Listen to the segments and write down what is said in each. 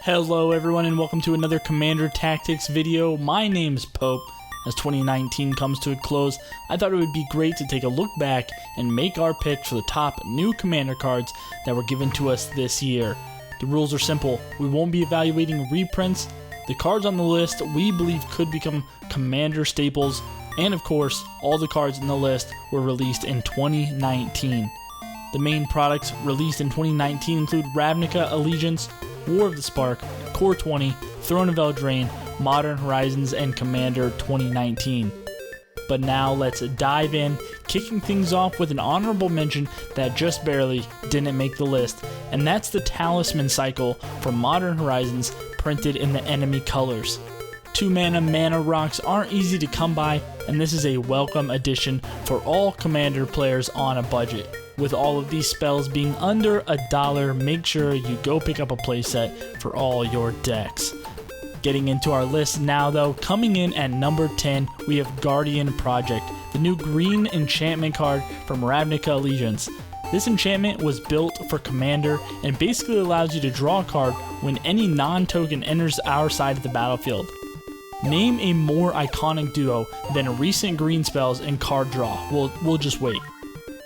Hello everyone and welcome to another Commander Tactics video. My name's Pope. As 2019 comes to a close, I thought it would be great to take a look back and make our picks for the top new Commander cards that were given to us this year. The rules are simple. We won't be evaluating reprints. The cards on the list we believe could become Commander staples, and of course, all the cards in the list were released in 2019. The main products released in 2019 include Ravnica Allegiance, War of the Spark, Core 20, Throne of Eldraine, Modern Horizons, and Commander 2019. But now let's dive in, kicking things off with an honorable mention that just barely didn't make the list, and that's the Talisman Cycle from Modern Horizons printed in the enemy colors. 2-mana mana rocks aren't easy to come by, and this is a welcome addition for all Commander players on a budget. With all of these spells being under $1, make sure you go pick up a playset for all your decks. Getting into our list now though, coming in at number 10, we have Guardian Project, the new green enchantment card from Ravnica Allegiance. This enchantment was built for Commander and basically allows you to draw a card when any non-token enters our side of the battlefield. Name a more iconic duo than recent green spells and card draw. We'll just wait.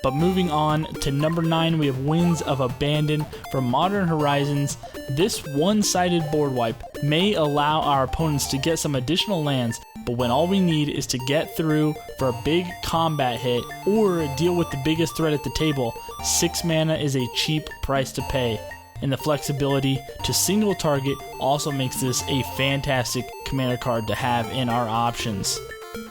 But moving on to number 9, we have Winds of Abandon from Modern Horizons. This one-sided board wipe may allow our opponents to get some additional lands, but when all we need is to get through for a big combat hit or deal with the biggest threat at the table, 6 mana is a cheap price to pay. And the flexibility to single target also makes this a fantastic Commander card to have in our options.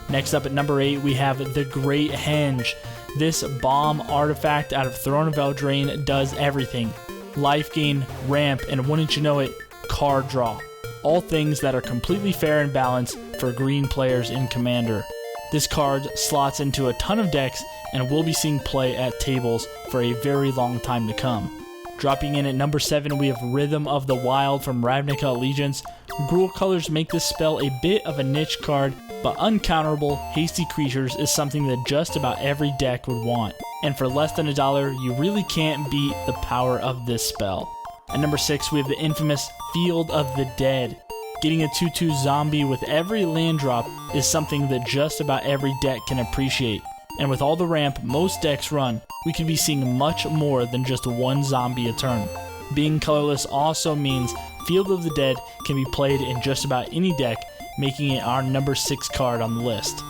Next up at number 8, we have the Great Henge. This bomb artifact out of Throne of Eldraine does everything. Life gain, ramp, and wouldn't you know it, card draw. All things that are completely fair and balanced for green players in Commander. This card slots into a ton of decks and will be seeing play at tables for a very long time to come. Dropping in at number 7, we have Rhythm of the Wild from Ravnica Allegiance. Gruul colors make this spell a bit of a niche card, but uncounterable, hasty creatures is something that just about every deck would want. And for less than $1, you really can't beat the power of this spell. At number 6, we have the infamous Field of the Dead. Getting a 2/2 zombie with every land drop is something that just about every deck can appreciate. And with all the ramp most decks run, we could be seeing much more than just one zombie a turn. Being colorless also means Field of the Dead can be played in just about any deck, making it our number 6 card on the list.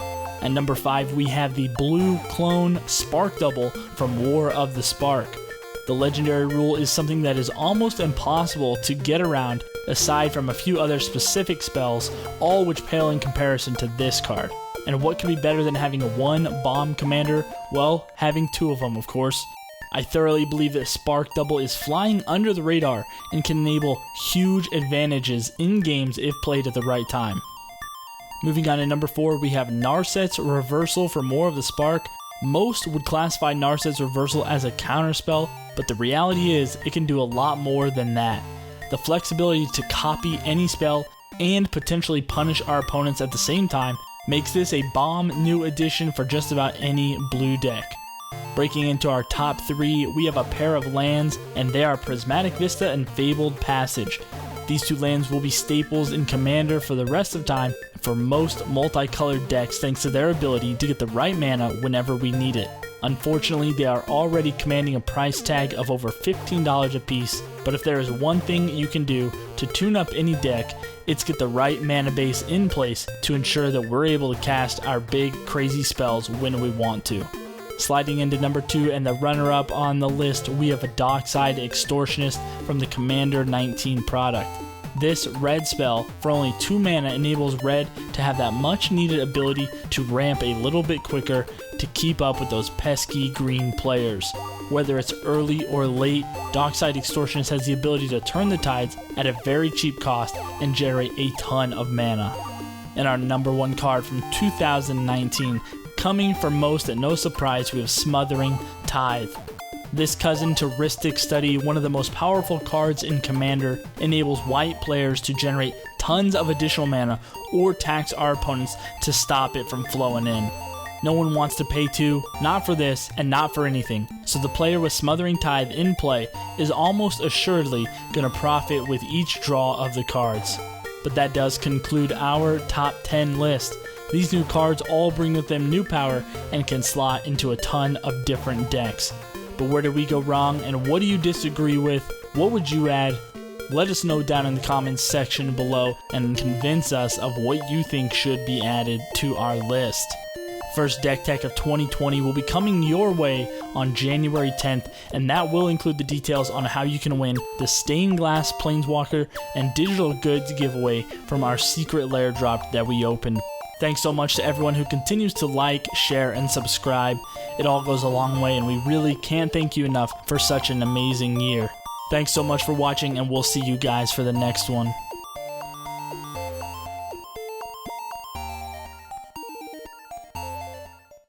At number 5, we have the blue clone Spark Double from War of the Spark. The legendary rule is something that is almost impossible to get around aside from a few other specific spells, all which pale in comparison to this card. And what could be better than having one bomb commander? Well, having 2 of them, of course. I thoroughly believe that Spark Double is flying under the radar and can enable huge advantages in games if played at the right time. Moving on to number 4, we have Narset's Reversal for More of the Spark. Most would classify Narset's Reversal as a counterspell, but the reality is it can do a lot more than that. The flexibility to copy any spell and potentially punish our opponents at the same time makes this a bomb new addition for just about any blue deck. Breaking into our top 3, we have a pair of lands, and they are Prismatic Vista and Fabled Passage. These 2 lands will be staples in Commander for the rest of time for most multicolored decks thanks to their ability to get the right mana whenever we need it. Unfortunately, they are already commanding a price tag of over $15 a piece, but if there is one thing you can do to tune up any deck, it's get the right mana base in place to ensure that we're able to cast our big crazy spells when we want to. Sliding into number 2 and the runner-up on the list, we have a Dockside Extortionist from the Commander 19 product. This red spell, for only 2 mana, enables red to have that much needed ability to ramp a little bit quicker to keep up with those pesky green players. Whether it's early or late, Dockside Extortionist has the ability to turn the tides at a very cheap cost and generate a ton of mana. And our number 1 card from 2019, coming for most at no surprise, we have Smothering Tithe. This cousin to Rhystic Study, one of the most powerful cards in Commander, enables white players to generate tons of additional mana or tax our opponents to stop it from flowing in. No one wants to pay 2, not for this, and not for anything. So the player with Smothering Tithe in play is almost assuredly going to profit with each draw of the cards. But that does conclude our top 10 list. These new cards all bring with them new power and can slot into a ton of different decks. But where did we go wrong, and what do you disagree with? What would you add? Let us know down in the comments section below and convince us of what you think should be added to our list. First deck tech of 2020 will be coming your way on January 10th, and that will include the details on how you can win the Stained Glass Planeswalker and digital goods giveaway from our secret lair drop that we opened. Thanks so much to everyone who continues to like, share, and subscribe. It all goes a long way, and we really can't thank you enough for such an amazing year. Thanks so much for watching, and we'll see you guys for the next one.